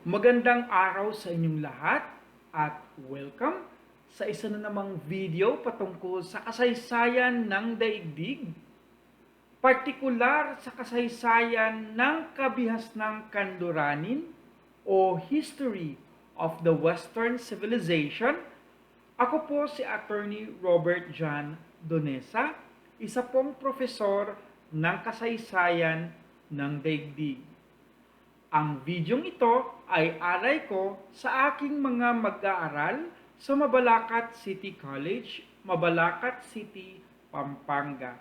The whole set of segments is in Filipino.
Magandang araw sa inyong lahat at welcome sa isa na namang video patungkol sa kasaysayan ng daigdig, partikular sa kasaysayan ng kabihasnang Kanduranin o History of the Western Civilization. Ako po si Attorney Robert John Donesa, isa pong profesor ng kasaysayan ng daigdig. Ang videong ito ay alay ko sa aking mga mag-aaral sa Mabalacat City College, Mabalacat City, Pampanga.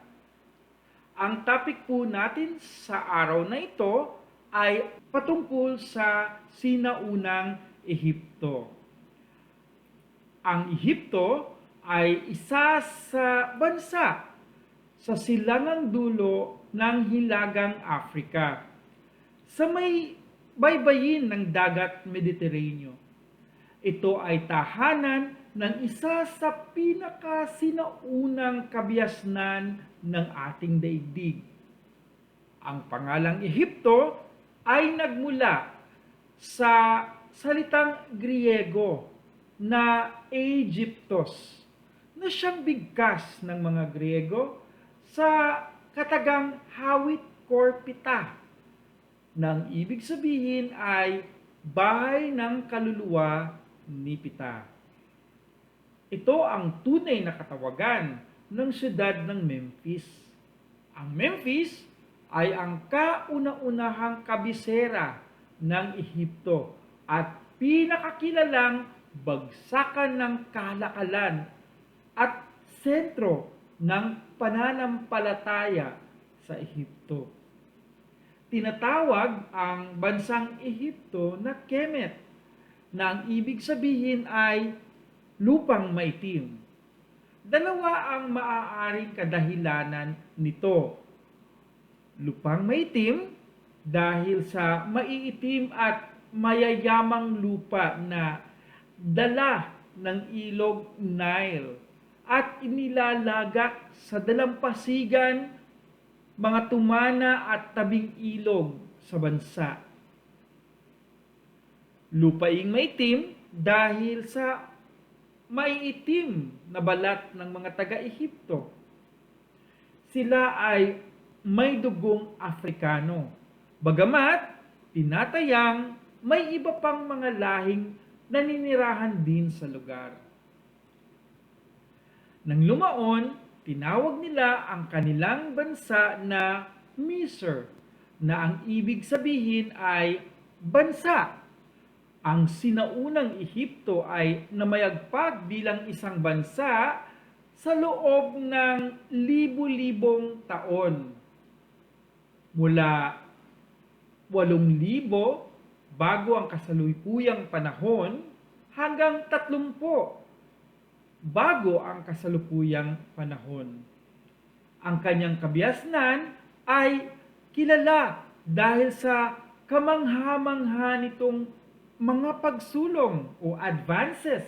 Ang topic po natin sa araw na ito ay patungkol sa sinaunang Ehipto. Ang Ehipto ay isa sa bansa sa silangang dulo ng Hilagang Afrika, sa may baybayin ng dagat Mediteraneo. Ito ay tahanan ng isa sa pinakasinaunang kabiasnan ng ating daigdig. Ang pangalang Ehipto ay nagmula sa salitang Griego na Aegyptos, na siyang bigkas ng mga Griego sa katagang Hawit Korpita, nang ibig sabihin ay bahay ng kaluluwa ni Pita. Ito ang tunay na katawagan ng siyudad ng Memphis. Ang Memphis ay ang kauna-unahang kabisera ng Ehipto at pinakakilalang bagsakan ng kalakalan at sentro ng pananampalataya sa Ehipto. Tinatawag ang bansang Ehipto na Kemet, na ang ibig sabihin ay lupang maitim. Dalawa ang maaaring kadahilanan nito. Lupang maitim dahil sa maiitim at mayayamang lupa na dala ng ilog Nile at inilalagak sa dalampasigan, mga tumana at tabing ilog sa bansa. Lupaing maitim dahil sa maiitim na balat ng mga taga-Ehipto. Sila ay may dugong Afrikano, bagamat tinatayang may iba pang mga lahing naninirahan din sa lugar. Nang lumaon, tinawag nila ang kanilang bansa na Misr, na ang ibig sabihin ay bansa. Ang sinaunang Ehipto ay namayagpag bilang isang bansa sa loob ng libu-libong taon. Mula 8,000 bago ang kasalukuyang panahon hanggang 30 bago ang kasalukuyang panahon. Ang kanyang kabiasnan ay kilala dahil sa kamangha-mangha nitong mga pagsulong o advances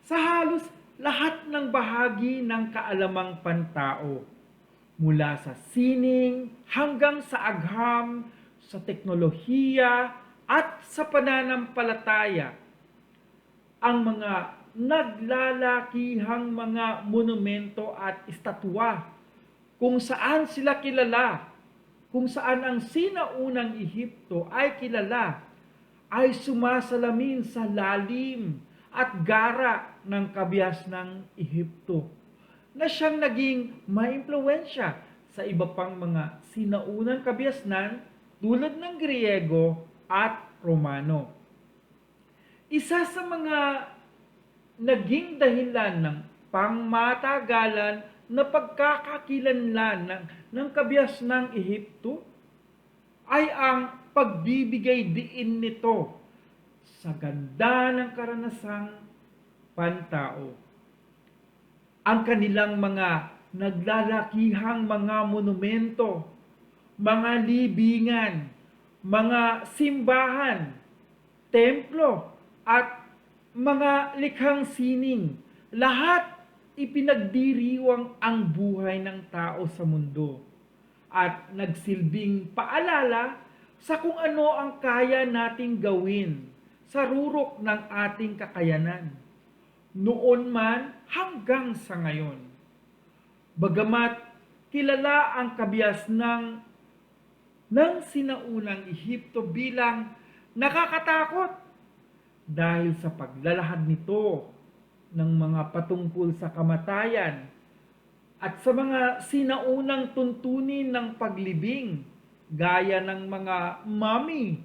sa halos lahat ng bahagi ng kaalamang pantao, mula sa sining hanggang sa agham, sa teknolohiya at sa pananampalataya. Ang mga naglalakihang mga monumento at estatwa kung saan sila kilala, kung saan ang sinaunang Ehipto ay kilala, ay sumasalamin sa lalim at gara ng kabiasnang Ehipto, na siyang naging maimpluwensya sa iba pang mga sinaunang kabiasnan tulad ng Griego at Romano. Isa sa mga naging dahilan ng pangmatagalan na pagkakakilanlan ng kabiasnang Ehipto ay ang pagbibigay diin nito sa ganda ng karanasang pantao. Ang kanilang mga naglalakihang mga monumento, mga libingan, mga simbahan, templo at mga likhang sining, lahat ipinagdiriwang ang buhay ng tao sa mundo at nagsilbing paalala sa kung ano ang kaya nating gawin sa rurok ng ating kakayanan, noon man hanggang sa ngayon. Bagamat kilala ang kabias ng sinaunang Ehipto bilang nakakatakot dahil sa paglalahad nito ng mga patungkol sa kamatayan at sa mga sinaunang tuntunin ng paglibing gaya ng mga mummy.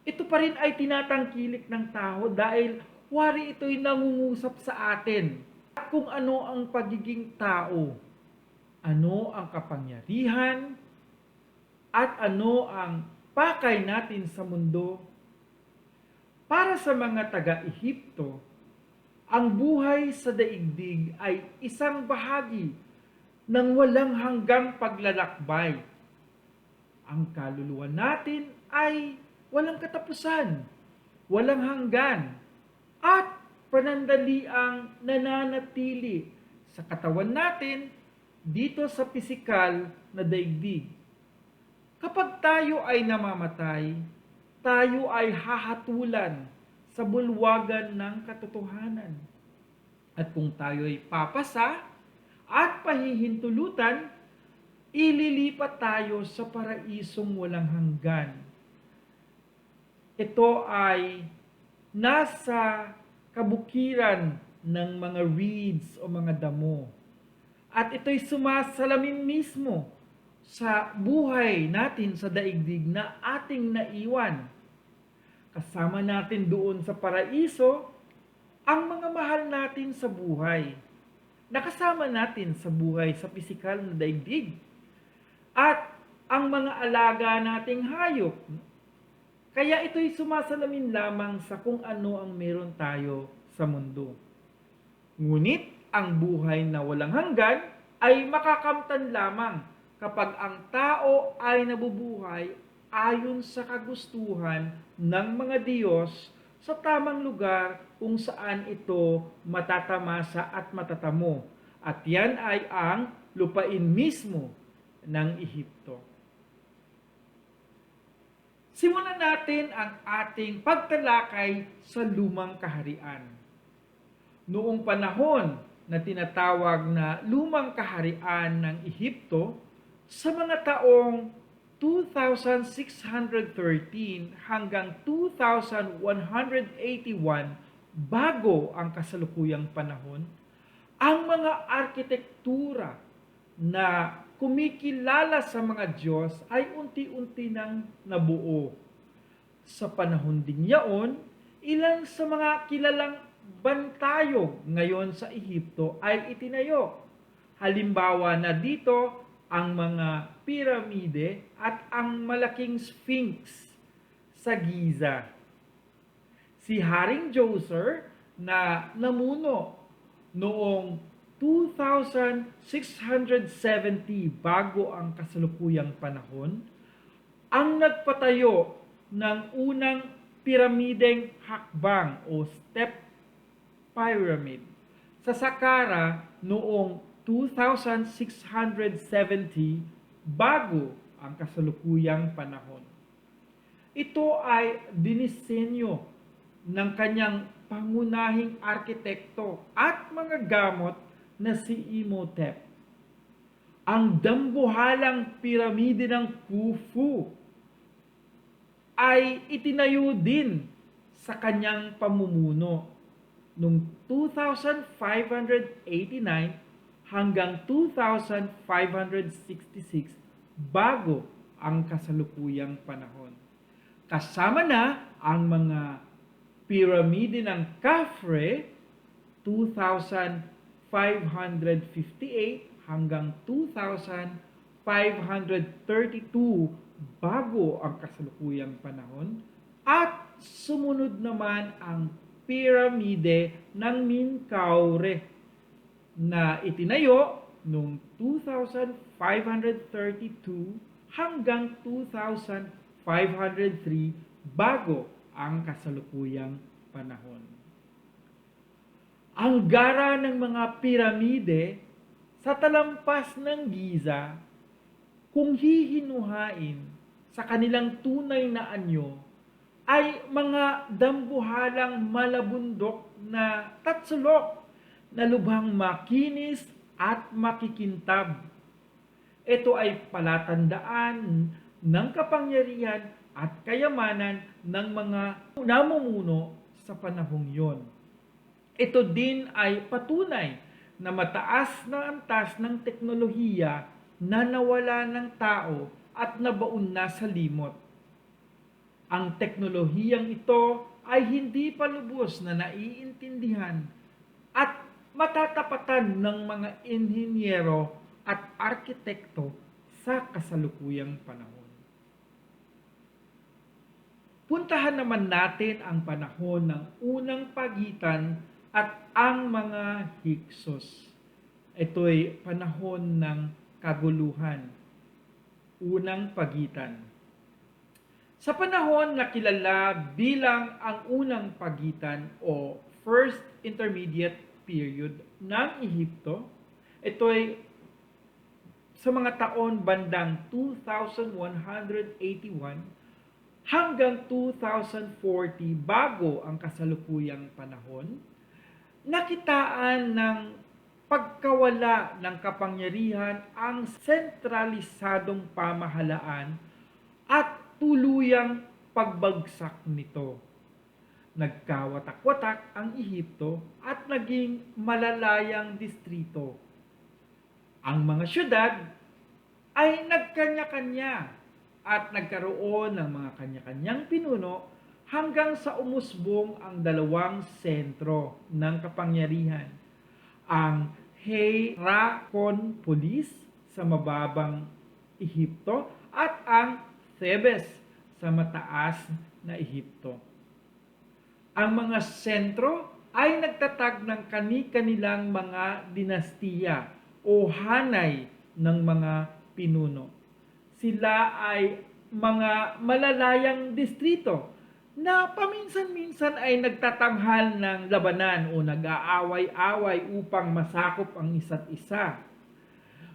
Ito pa rin ay tinatangkilik ng tao dahil wari ito'y nangungusap sa atin at kung ano ang pagiging tao, ano ang kapangyarihan, at ano ang pakay natin sa mundo. Para sa mga taga-Ehipto, ang buhay sa daigdig ay isang bahagi ng walang hanggang paglalakbay. Ang kaluluwa natin ay walang katapusan, walang hanggan, at panandaliang nananatili sa katawan natin dito sa pisikal na daigdig. Kapag tayo ay namamatay, tayo ay hahatulan sa bulwagan ng katotohanan. At kung tayo ay papasa at pahihintulutan, ililipat tayo sa paraisong walang hanggan. Ito ay nasa kabukiran ng mga reeds o mga damo. At ito'y sumasalamin mismo sa buhay natin sa daigdig na ating naiwan. Kasama natin doon sa paraiso ang mga mahal natin sa buhay. Nakasama natin sa buhay sa pisikal na daigdig. At ang mga alaga nating hayop. Kaya ito'y sumasalamin lamang sa kung ano ang meron tayo sa mundo. Ngunit ang buhay na walang hanggan ay makakamtan lamang kapag ang tao ay nabubuhay ayon sa kagustuhan ng mga Diyos sa tamang lugar kung saan ito matatamasa at matatamo. At yan ay ang lupain mismo ng Ehipto. Simulan natin ang ating pagtalakay sa lumang kaharian. Noong panahon na tinatawag na lumang kaharian ng Ehipto, sa mga taong 2613 hanggang 2181 bago ang kasalukuyang panahon, ang mga arkitektura na kumikilala sa mga Diyos ay unti-unti nang nabuo. Sa panahon ding yaon, ilan sa mga kilalang bantayog ngayon sa Ehipto ay itinayo. Halimbawa na dito ang mga piramide at ang malaking Sphinx sa Giza. Si Haring Djoser na namuno noong 2670 bago ang kasalukuyang panahon, ang nagpatayo ng unang piramideng hakbang o step pyramid sa Saqqara noong 2670 bago ang kasalukuyang panahon. Ito ay dinisenyo ng kanyang pangunahing arkitekto at mga gamot na si Imhotep. Ang dambuhalang piramide ng Khufu ay itinayo din sa kanyang pamumuno noong 2589 hanggang 2566 bago ang kasalukuyang panahon. Kasama na ang mga piramide ng Khafre 2558 hanggang 2532 bago ang kasalukuyang panahon at sumunod naman ang piramide ng Menkaure na itinayo noong 2532 hanggang 2503 bago ang kasalukuyang panahon. Ang gara ng mga piramide sa talampas ng Giza, kung hihinuhain sa kanilang tunay na anyo, ay mga dambuhalang malabundok na tatsulok na lubhang makinis at makikintab. Ito ay palatandaan ng kapangyarihan at kayamanan ng mga namumuno sa panahong yon. Ito din ay patunay na mataas na antas ng teknolohiya na nawala ng tao at nabaon na sa limot. Ang teknolohiyang ito ay hindi pa lubos na naiintindihan at matatapatan ng mga inhinyero at arkitekto sa kasalukuyang panahon. Puntahan naman natin ang panahon ng unang pagitan at ang mga Hyksos. Ito'y panahon ng kaguluhan. Unang pagitan. Sa panahon na kilala bilang ang unang pagitan o First Intermediate Period ng Ehipto, ito'y sa mga taon bandang 2181 hanggang 2040 bago ang kasalukuyang panahon, nakitaan ng pagkawala ng kapangyarihan ang sentralisadong pamahalaan at tuluyang pagbagsak nito. Nagkawatak-watak ang Ehipto at naging malalayang distrito. Ang mga syudad ay nagkanya-kanya at nagkaroon ng mga kanya-kanyang pinuno hanggang sa umusbong ang dalawang sentro ng kapangyarihan, ang Hierakonpolis sa mababang Ehipto at ang Thebes sa mataas na Ehipto. Ang mga sentro ay nagtatag ng kani-kanilang mga dinastiya o hanay ng mga pinuno. Sila ay mga malalayang distrito na paminsan-minsan ay nagtatanghal ng labanan o nag-aaway-away upang masakop ang isa't isa.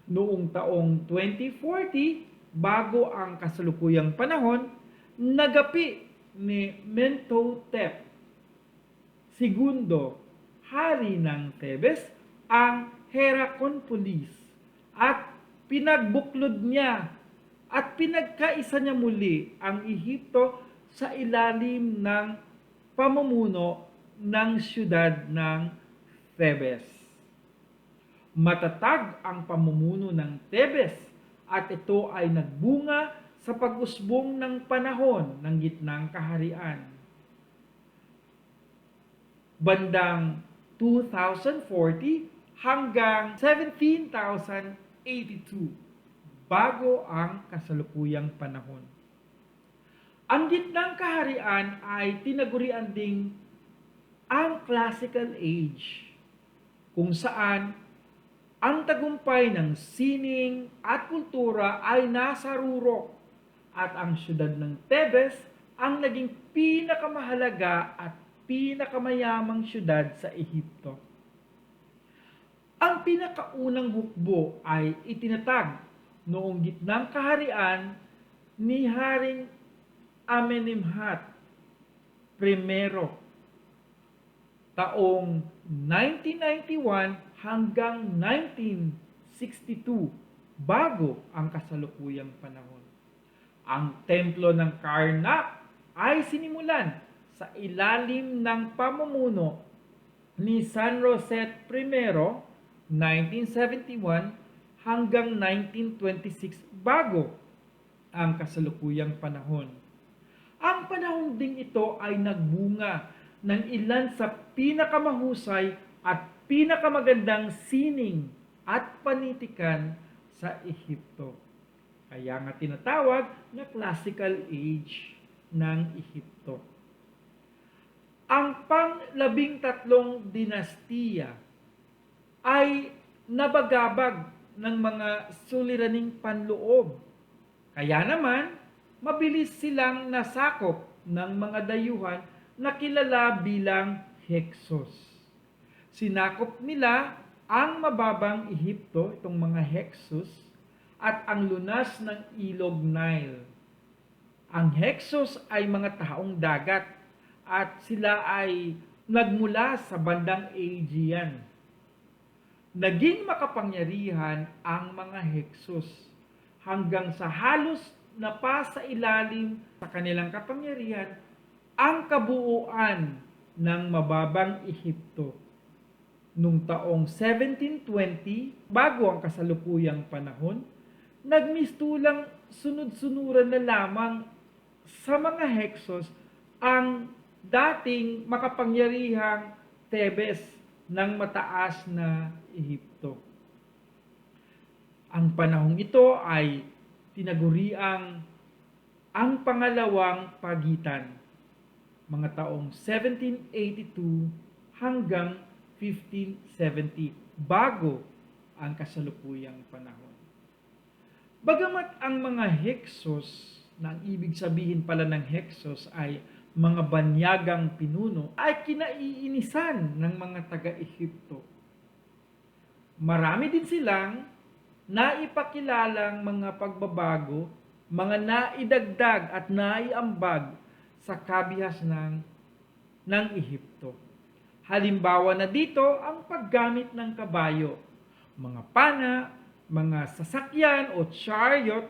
Noong taong 2040, bago ang kasalukuyang panahon, nagapi ni Mentuhotep II, hari ng Thebes, ang Hierakonpolis at pinagbuklod niya at pinagkaisa niya muli ang Ehipto sa ilalim ng pamumuno ng siyudad ng Thebes. Matatag ang pamumuno ng Thebes at ito ay nagbunga sa pag-usbong ng panahon ng gitnang kaharian. Bandang 2040 hanggang 17,082 bago ang kasalukuyang panahon. Ang gitnang kaharian ay tinagurian ding ang Classical Age, kung saan ang tagumpay ng sining at kultura ay nasa rurok at ang siyudad ng Thebes ang naging pinakamahalaga at pinakamayamang siyudad sa Ehipto. Ang pinakaunang hukbo ay itinatag noong gitnang kaharian ni Haring Amenemhat I, taong 1991 hanggang 1962 bago ang kasalukuyang panahon. Ang templo ng Karnak ay sinimulan sa ilalim ng pamumuno ni San Rosette I, 1971 hanggang 1926 bago ang kasalukuyang panahon. Ang panahon ding ito ay nagbunga ng ilan sa pinakamahusay at pinakamagandang sining at panitikan sa Ehipto. Kaya nga tinatawag na Classical Age ng Ehipto. Ang pang-13 dinastiya ay nabagabag ng mga suliraning panloob. Kaya naman, mabilis silang nasakop ng mga dayuhan na kilala bilang Hyksos. Sinakop nila ang mababang Ehipto, itong mga Hyksos, at ang lunas ng ilog Nile. Ang Hyksos ay mga taong dagat at sila ay nagmula sa bandang Aegean. Naging makapangyarihan ang mga Hyksos hanggang sa halos napasa ilalim sa kanilang kapangyarihan ang kabuuan ng mababang Ehipto. Nung taong 1720, bago ang kasalukuyang panahon, nagmistulang sunod-sunuran na lamang sa mga Hyksos ang dating makapangyarihang Thebes ng mataas na Ehipto. Ang panahong ito ay tinaguriang ang pangalawang pagitan, mga taong 1782 hanggang 1570, bago ang kasalukuyang panahon. Bagamat ang mga Hyksos, na ang ibig sabihin pala ng Hyksos ay mga banyagang pinuno, ay kinaiinisan ng mga taga-Ehipto. Marami din silang naipakilalang mga pagbabago, mga naidagdag at naiambag sa kabihas ng Ehipto. Halimbawa na dito ang paggamit ng kabayo, mga pana, mga sasakyan o chariot,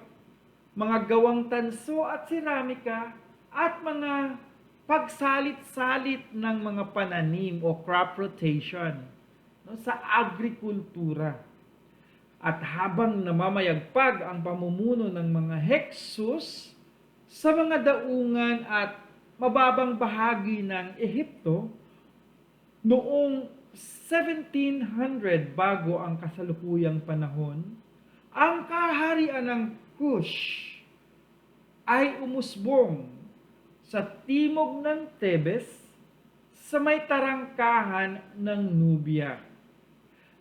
mga gawang tanso at seramika, at mga pagsalit-salit ng mga pananim o crop rotation sa agrikultura. At habang namamayagpag ang pamumuno ng mga Hyksos sa mga daungan at mababang bahagi ng Ehipto, noong 1700 bago ang kasalukuyang panahon, ang kaharian ng Kush ay umusbong sa timog ng Thebes sa may tarangkahan ng Nubia.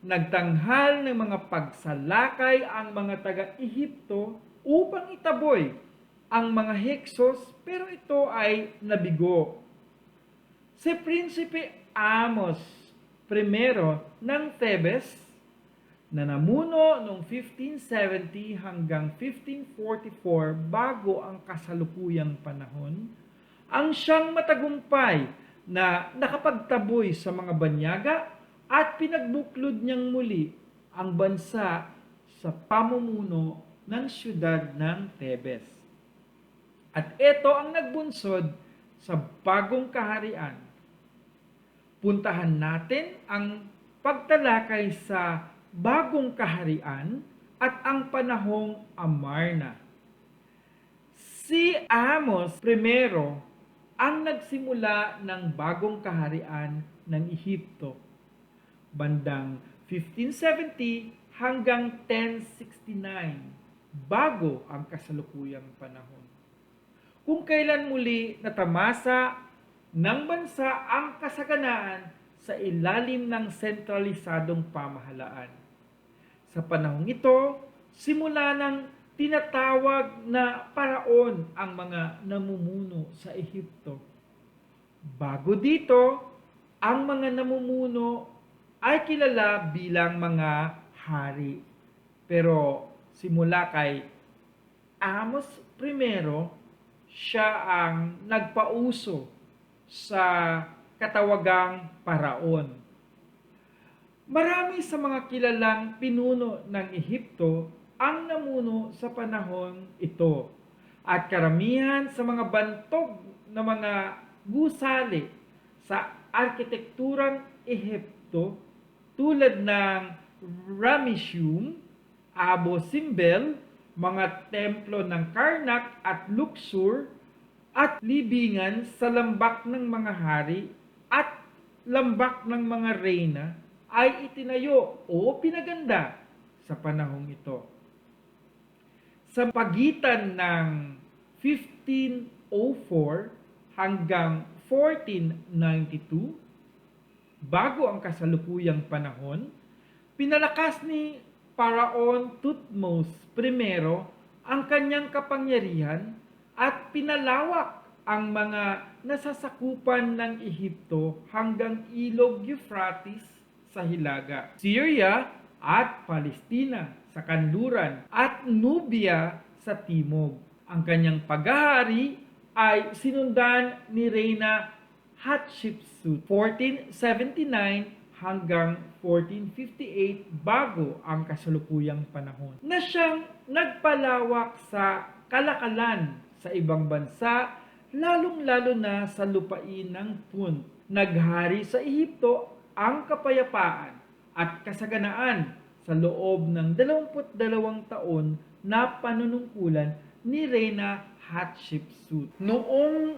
Nagtanghal ng mga pagsalakay ang mga taga-Ehipto upang itaboy ang mga Hyksos, pero ito ay nabigo. Si Prinsipe Amos I ng Thebes, na namuno noong 1570 hanggang 1544 bago ang kasalukuyang panahon, ang siyang matagumpay na nakapagtaboy sa mga banyaga at pinagbuklod niyang muli ang bansa sa pamumuno ng siyudad ng Thebes. At ito ang nagbunsod sa bagong kaharian. Puntahan natin ang pagtalakay sa bagong kaharian at ang panahong Amarna. Si Amos I ang nagsimula ng bagong kaharian ng Ehipto, bandang 1570 hanggang 1069, bago ang kasalukuyang panahon. Kung kailan muli natamasa ng bansa ang kasaganaan sa ilalim ng sentralisadong pamahalaan. Sa panahong ito, simula ng tinatawag na paraon ang mga namumuno sa Ehipto. Bago dito, ang mga namumuno ay kilala bilang mga hari. Pero simula kay Amos I, siya ang nagpauso sa katawagang paraon. Marami sa mga kilalang pinuno ng Ehipto ang namuno sa panahon ito, at karamihan sa mga bantog na mga gusali sa arkitekturang Ehipto tulad ng Ramesseum, Abu Simbel, mga templo ng Karnak at Luxor, at libingan sa lambak ng mga hari at lambak ng mga reyna ay itinayo o pinaganda sa panahong ito. Sa pagitan ng 1504 hanggang 1492, bago ang kasalukuyang panahon, pinalakas ni Paraon Thutmose I ang kanyang kapangyarihan at pinalawak ang mga nasasakupan ng Ehipto hanggang ilog Euphrates sa hilaga, Syria at Palestina sa kanluran, at Nubia sa timog. Ang kanyang paghahari ay sinundan ni Reyna Hatshepsut 1479 hanggang 1458 bago ang kasalukuyang panahon, na siyang nagpalawak sa kalakalan sa ibang bansa, lalong-lalo na sa lupain ng Punt. Naghari sa Ehipto ang kapayapaan at kasaganaan sa loob ng 22 taon na panunungkulan ni Reyna Hatshepsut. Noong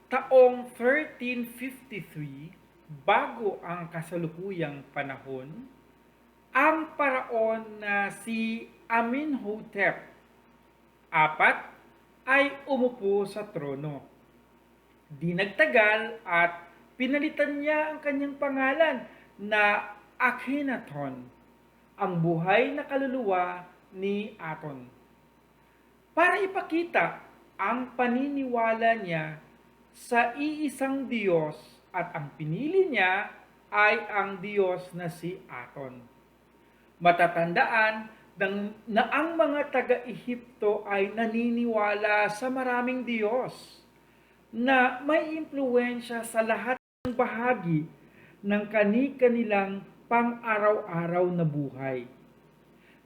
taong 1353, bago ang kasalukuyang panahon, ang paraon na si Amenhotep IV ay umupo sa trono. Di nagtagal at pinalitan niya ang kanyang pangalan na Akhenaton, ang buhay na kaluluwa ni Aton, para ipakita ang paniniwala niya sa iisang Diyos, at ang pinili niya ay ang Diyos na si Aton. Matatandaan na ang mga taga-Ehipto ay naniniwala sa maraming Diyos na may impluwensya sa lahat ng bahagi ng kani-kanilang pang-araw-araw na buhay.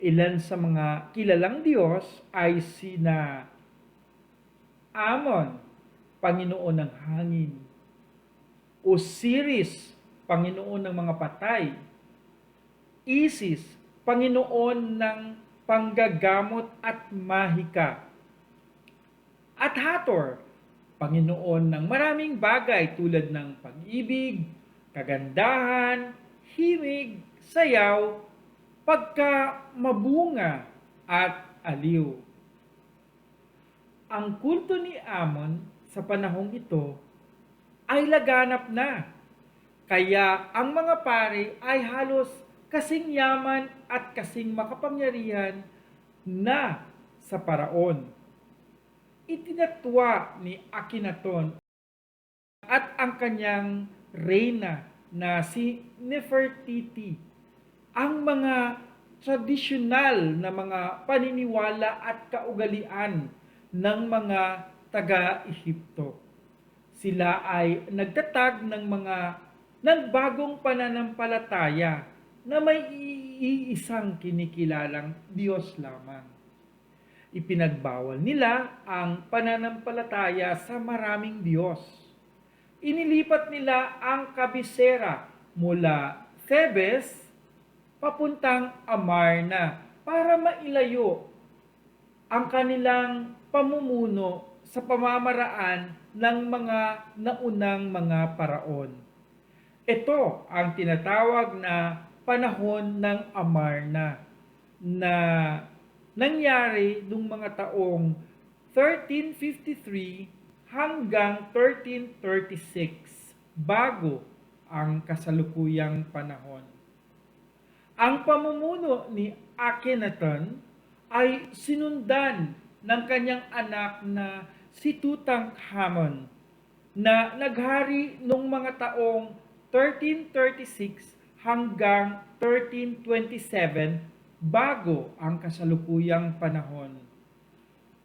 Ilan sa mga kilalang Diyos ay sina Amon, Panginoon ng hangin; Osiris, Panginoon ng mga patay; Isis, Panginoon ng panggagamot at mahika; at Hathor, Panginoon ng maraming bagay tulad ng pag-ibig, kagandahan, himig, sayaw, pagkamabunga, at aliw. Ang kulto ni Amon sa panahong ito ay laganap na, kaya ang mga pari ay halos kasing yaman at kasing makapangyarihan na sa paraon. Itinatwa ni Akhenaton at ang kanyang reyna na si Nefertiti ang mga tradisyonal na mga paniniwala at kaugalian ng mga taga-Ehipto. Sila ay nagtatag ng bagong pananampalataya na may iisang kinikilalang Diyos lamang. Ipinagbawal nila ang pananampalataya sa maraming Diyos. Inilipat nila ang kabisera mula Thebes papuntang Amarna para mailayo ang kanilang pamumuno sa pamamaraan ng mga naunang mga paraon. Ito ang tinatawag na panahon ng Amarna na nangyari noong mga taong 1353 hanggang 1336 bago ang kasalukuyang panahon. Ang pamumuno ni Akhenaton ay sinundan ng kanyang anak na si Tutankhamun na naghari noong mga taong 1336 hanggang 1327 bago ang kasalukuyang panahon.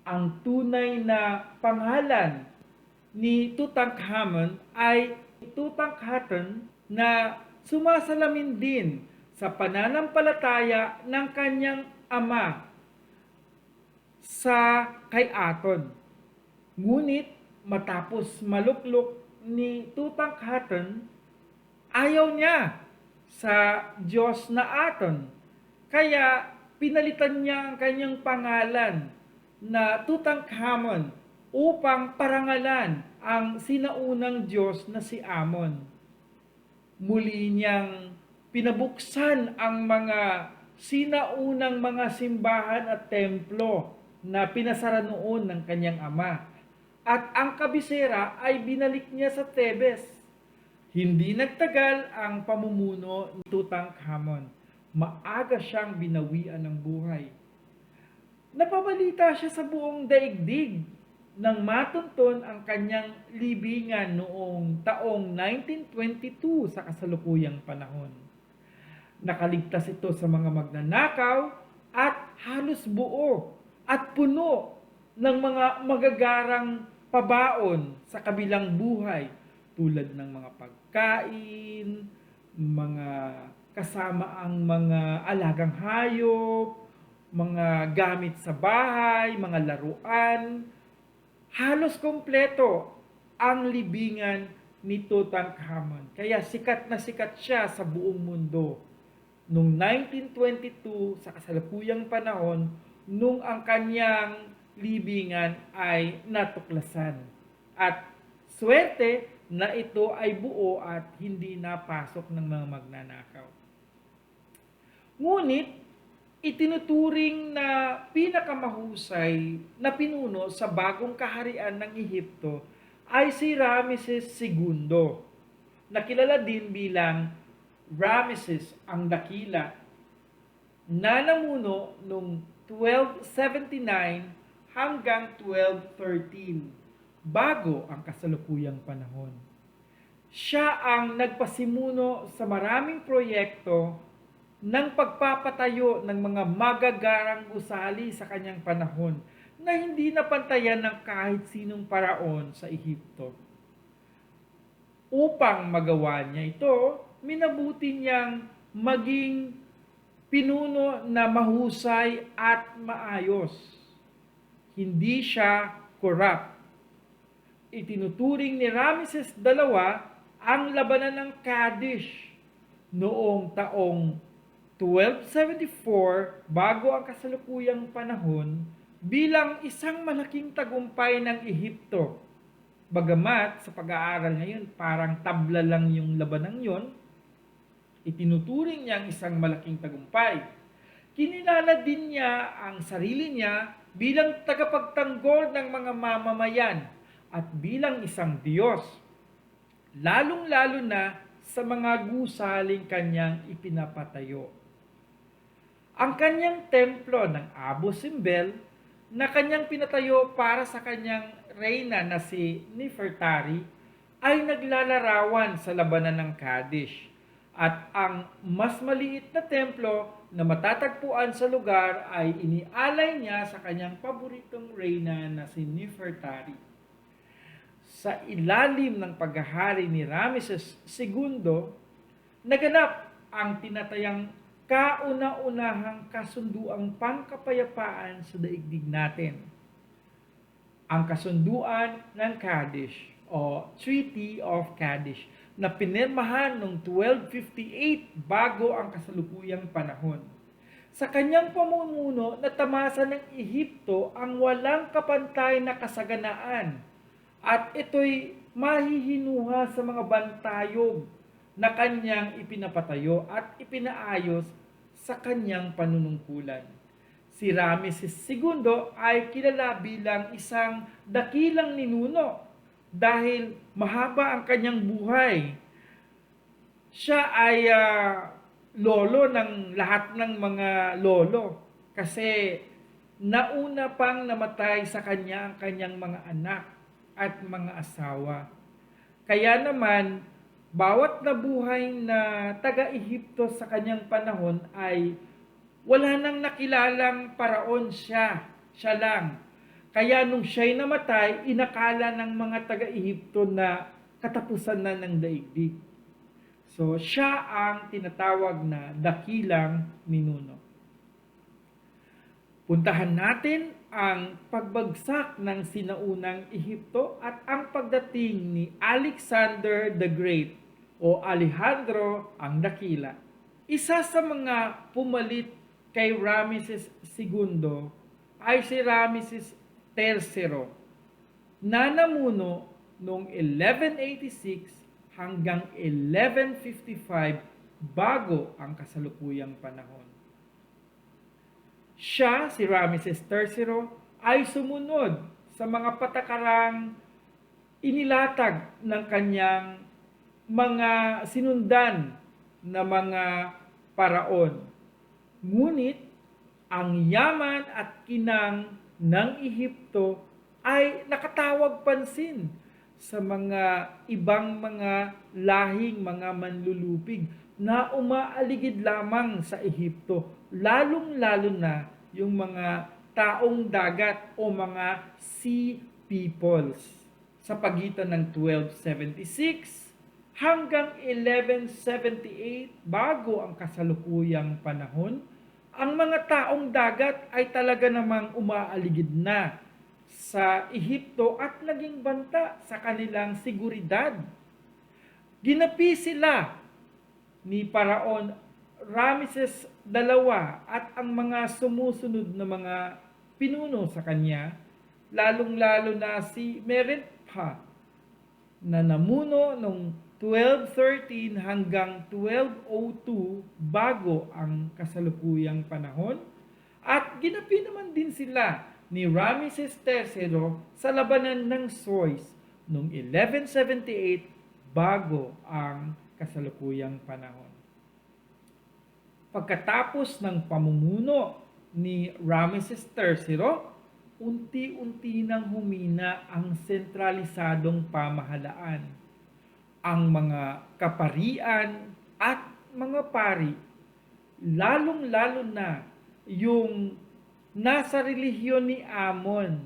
Ang tunay na pangalan ni Tutankhamun ay Tutankhaten, na sumasalamin din sa pananampalataya ng kanyang ama sa kay Aton. Ngunit matapos maluklok ni Tutankhaten, ayaw niya sa Diyos na Aton, kaya pinalitan niya ang kanyang pangalan na Tutankhamun upang parangalan ang sinaunang Diyos na si Amon. Muli niyang pinabuksan ang mga sinaunang mga simbahan at templo na pinasara noon ng kanyang ama, at ang kabisera ay binalik niya sa Thebes. Hindi nagtagal ang pamumuno ni Tutankhamun. Maaga siyang binawian ng buhay. Napabalita siya sa buong daigdig nang matunton ang kanyang libingan noong taong 1922 sa kasalukuyang panahon. Nakaligtas ito sa mga magnanakaw at halos buo at puno ng mga magagarang pabaon sa kabilang buhay tulad ng mga pagkain, mga kasama ang mga alagang hayop, mga gamit sa bahay, mga laruan. Halos kompleto ang libingan ni Tutankhamun. Kaya sikat na sikat siya sa buong mundo. Noong 1922, sa kasalukuyang panahon, nung ang kanyang libingan ay natuklasan. At swerte na ito ay buo at hindi napasok ng mga magnanakaw. Ngunit, itinuturing na pinakamahusay na pinuno sa bagong kaharian ng Ehipto ay si Ramses II, na kilala din bilang Ramses ang Dakila, na namuno noong 1279 hanggang 1213 bago ang kasalukuyang panahon. Siya ang nagpasimuno sa maraming proyekto ng pagpapatayo ng mga magagarang gusali sa kanyang panahon na hindi napantayan ng kahit sinong paraon sa Ehipto. Upang magawa niya ito, minabuti niyang maging pinuno na mahusay at maayos. Hindi siya corrupt. Itinuturing ni Ramses II ang labanan ng Kadesh noong taong 1274 bago ang kasalukuyang panahon bilang isang malaking tagumpay ng Ehipto. Bagamat sa pag-aaral ngayon parang tabla lang yung labanang yon, itinuturing niyang isang malaking tagumpay. Kinilala din niya ang sarili niya bilang tagapagtanggol ng mga mamamayan at bilang isang Diyos, lalong-lalo na sa mga gusaling kanyang ipinapatayo. Ang kanyang templo ng Abu Simbel na kanyang pinatayo para sa kanyang reyna na si Nefertari ay naglalarawan sa labanan ng Kadesh. At ang mas maliit na templo na matatagpuan sa lugar ay inialay niya sa kanyang paboritong reyna na si Nefertari. Sa ilalim ng paghahari ni Ramses II, naganap ang tinatayang kauna-unahang kasunduang pangkapayapaan sa daigdig natin. Ang kasunduan ng Kadesh o Treaty of Kadesh na pinirmahan noong 1258 bago ang kasalukuyang panahon. Sa kanyang pamumuno, natamasa ng Ehipto ang walang kapantay na kasaganaan at ito'y mahihinuha sa mga bantayog na kanyang ipinapatayo at ipinaayos sa kanyang panunungkulan. Si Ramses II ay kilala bilang isang dakilang ninuno dahil mahaba ang kanyang buhay. Siya ay lolo ng lahat ng mga lolo kasi nauna pang namatay sa kanya ang kanyang mga anak at mga asawa. Kaya naman, bawat nabuhay na taga-Ehipto sa kanyang panahon ay wala nang nakilalang paraon siya lang. Kaya nung siya'y namatay, inakala ng mga taga-Ehipto na katapusan na ng daigdig. So, siya ang tinatawag na dakilang ninuno. Puntahan natin ang pagbagsak ng sinaunang Ehipto at ang pagdating ni Alexander the Great o Alejandro ang Dakila. Isa sa mga pumalit kay Ramses II ay si Ramses III na namuno noong 1186 hanggang 1155 bago ang kasalukuyang panahon. Siya, si Ramses III, ay sumunod sa mga patakarang inilatag ng kanyang mga sinundan na mga paraon. Ngunit, ang yaman at kinang ng Ehipto ay nakatawag pansin sa mga ibang mga lahing mga manlulupig na umaaligid lamang sa Ehipto, lalong-lalo na yung mga taong dagat o mga sea peoples sa pagitan ng 1276 hanggang 1178 bago ang kasalukuyang panahon. Ang mga taong dagat ay talaga namang umaaligid na sa Ehipto at naging banta sa kanilang seguridad. Ginapi sila ni Paraon Ramses II at ang mga sumusunod na mga pinuno sa kanya, lalong-lalo na si Merenptah na namuno noong 1213 hanggang 1202 bago ang kasalukuyang panahon, at ginapi naman din sila ni Ramses III sa labanan ng Sois noong 1178 bago ang kasalukuyang panahon. Pagkatapos ng pamumuno ni Ramses III, unti-unti nang humina ang sentralisadong pamahalaan. Ang mga kaparian at mga pari, lalong-lalo na yung nasa relihiyon ni Amon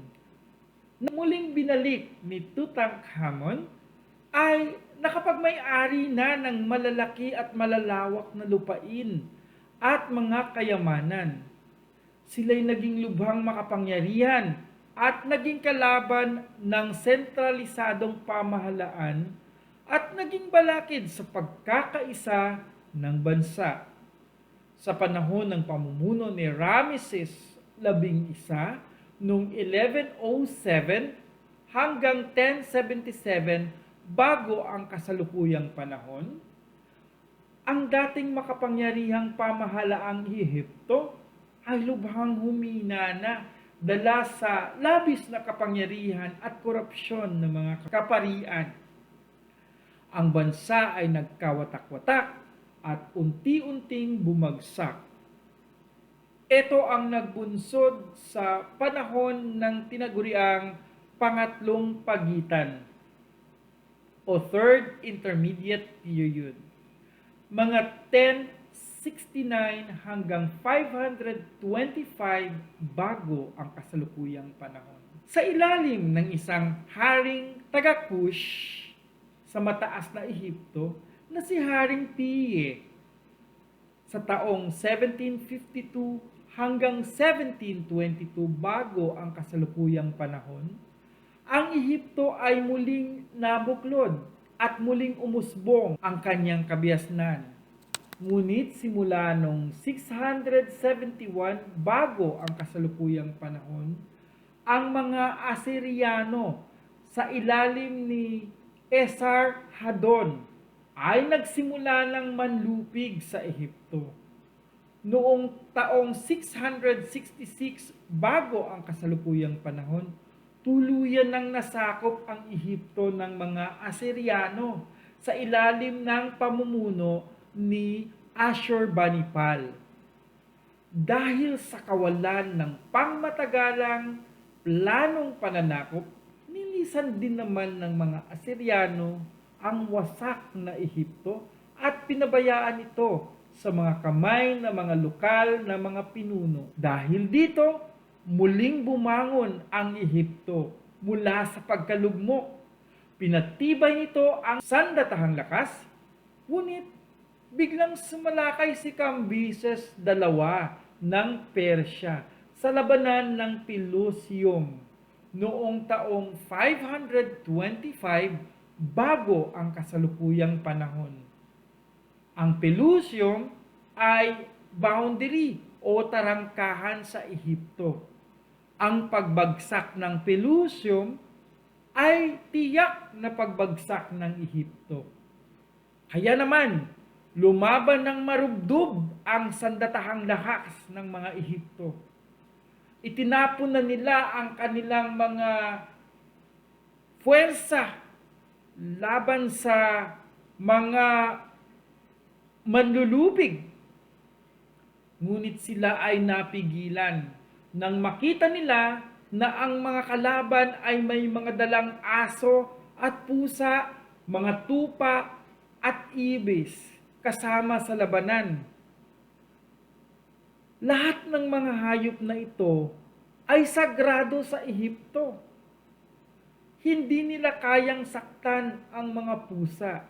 na muling binalik ni Tutankhamun, ay nakapagmay-ari na ng malalaki at malalawak na lupain at mga kayamanan. Sila'y naging lubhang makapangyarihan at naging kalaban ng sentralisadong pamahalaan at naging balakid sa pagkakaisa ng bansa. Sa panahon ng pamumuno ni Ramses XI noong 1107 hanggang 1077 bago ang kasalukuyang panahon, ang dating makapangyarihang pamahalaang Ehipto ay lubhang humina na dala sa labis na kapangyarihan at korupsyon ng mga kaparian. Ang bansa ay nagkawatak-watak at unti-unting bumagsak. Ito ang nagbunsod sa panahon ng tinaguriang Pangatlong Pagitan o Third Intermediate Period, mga 1069 hanggang 525 bago ang kasalukuyang panahon. Sa ilalim ng isang haring taga-Kush sa mataas na Ehipto na si Haring Piye, sa taong 1752 hanggang 1722 bago ang kasalukuyang panahon, ang Ehipto ay muling nabuklod at muling umusbong ang kanyang kabiasnan. Ngunit simula noong 671 bago ang kasalukuyang panahon, ang mga Asyriano sa ilalim ni Esarhaddon ay nagsimula ng manlupig sa Ehipto. Noong taong 666 bago ang kasalukuyang panahon, tuluyan nang nasakop ang Ehipto ng mga Asyriano sa ilalim ng pamumuno ni Ashurbanipal. Dahil sa kawalan ng pangmatagalang planong pananakop, nilisan din naman ng mga Asyriano ang wasak na Ehipto at pinabayaan ito sa mga kamay ng mga lokal na mga pinuno. Dahil dito, muling bumangon ang Ehipto mula sa pagkalugmok. Pinatibay nito ang sandatahang lakas, ngunit biglang sumalakay si Cambyses II ng Persya sa labanan ng Pelusium noong taong 525 bago ang kasalukuyang panahon. Ang Pelusium ay boundary o tarangkahan sa Ehipto. Ang pagbagsak ng Pelusium ay tiyak na pagbagsak ng Ehipto. Kaya naman, lumaban ng marubdob ang sandatahang lakas ng mga Ehipto. Itinapon na nila ang kanilang mga puwersa laban sa mga manlulupig. Ngunit sila ay napigilan nang makita nila na ang mga kalaban ay may mga dalang aso at pusa, mga tupa at ibis kasama sa labanan. Lahat ng mga hayop na ito ay sagrado sa Ehipto. Hindi nila kayang saktan ang mga pusa.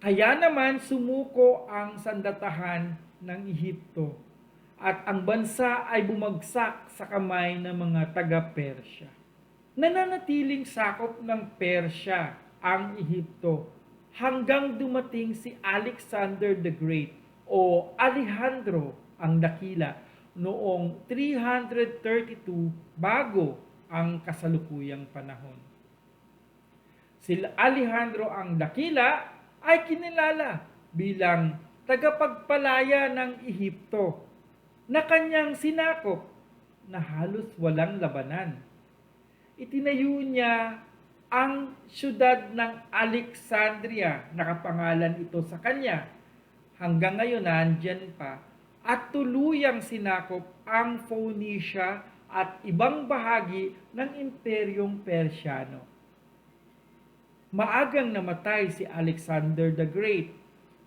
Kaya naman sumuko ang sandatahan ng Ehipto at ang bansa ay bumagsak sa kamay ng mga taga-Persya. Nananatiling sakop ng Persya ang Ehipto hanggang dumating si Alexander the Great o Alejandro ang Dakila noong 332 bago ang kasalukuyang panahon. Si Alejandro ang Dakila ay kinilala bilang tagapagpalaya ng Ehipto na kanyang sinakop na halos walang labanan. Itinayo niya ang siyudad ng Alexandria, nakapangalan ito sa kanya. Hanggang ngayon nandyan pa at tuluyang sinakop ang Phoenicia at ibang bahagi ng Imperyong Persiano. Maagang namatay si Alexander the Great.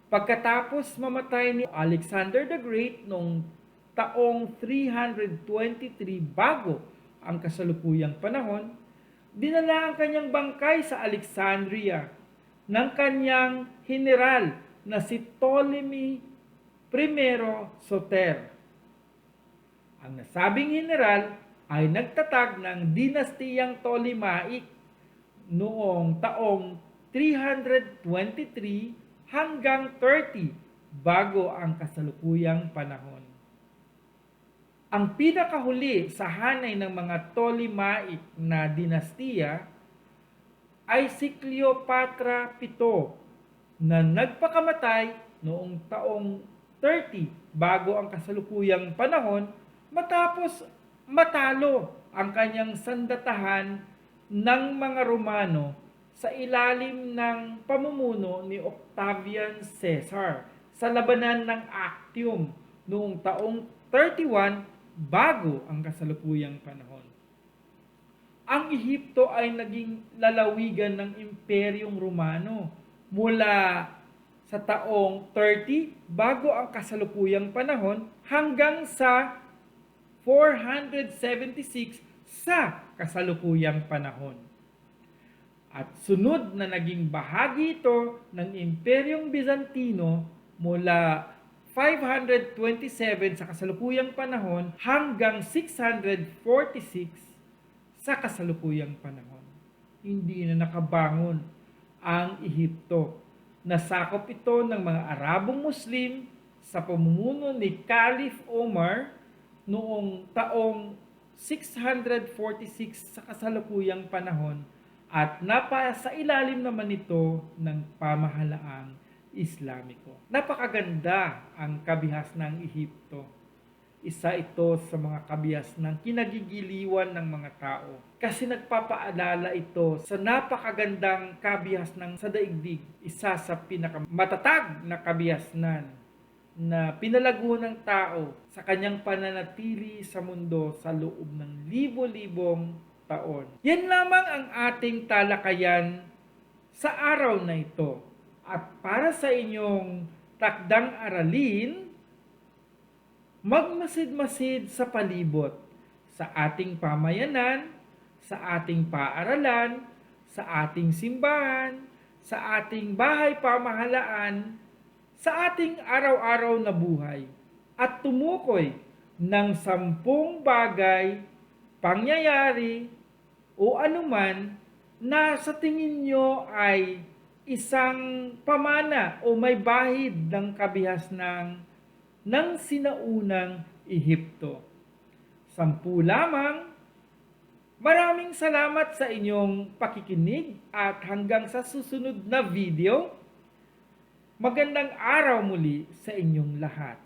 Pagkatapos mamatay ni Alexander the Great noong taong 323 bago ang kasalukuyang panahon, dinala ang kanyang bangkay sa Alexandria ng kanyang general na si Ptolemy I Soter. Ang nasabing general ay nagtatag ng dinastiyang Ptolemaic noong taong 323 hanggang 30 bago ang kasalukuyang panahon. Ang pinakahuli sa hanay ng mga Ptolemaic na dinastiya ay si Cleopatra VII na nagpakamatay noong taong 30 bago ang kasalukuyang panahon matapos matalo ang kanyang sandatahan ng mga Romano sa ilalim ng pamumuno ni Octavian Caesar sa labanan ng Actium noong taong 31 bago ang kasalukuyang panahon. Ang Ehipto ay naging lalawigan ng Imperyong Romano mula sa taong 30 bago ang kasalukuyang panahon hanggang sa 476 sa kasalukuyang panahon. At sunod na naging bahagi ito ng Imperyong Bizantino mula 527 sa kasalukuyang panahon hanggang 646 sa kasalukuyang panahon. Hindi na nakabangon ang Ehipto. Nasakop ito ng mga Arabong Muslim sa pamumuno ni Caliph Omar noong taong 646 sa kasalukuyang panahon at napasa ilalim naman ito ng pamahalaang Islamiko. Napakaganda ang kabihas ng Ehipto. Isa ito sa mga kabihas ng kinagigiliwan ng mga tao kasi nagpapaalala ito sa napakagandang kabihas ng sa daigdig. Isa sa pinakamatatag na kabihasnan na pinalago ng tao sa kanyang pananatili sa mundo sa loob ng libo-libong taon. Yan lamang ang ating talakayan sa araw na ito. At para sa inyong takdang aralin, magmasid-masid sa palibot, sa ating pamayanan, sa ating paaralan, sa ating simbahan, sa ating bahay pamahalaan, sa ating araw-araw na buhay, at tumukoy ng 10 bagay, pangyayari, o anuman na sa tingin nyo ay isang pamana o may bahid ng kabihasnan ng sinaunang Ehipto. 10 lamang. Maraming salamat sa inyong pakikinig at hanggang sa susunod na video. Magandang araw muli sa inyong lahat.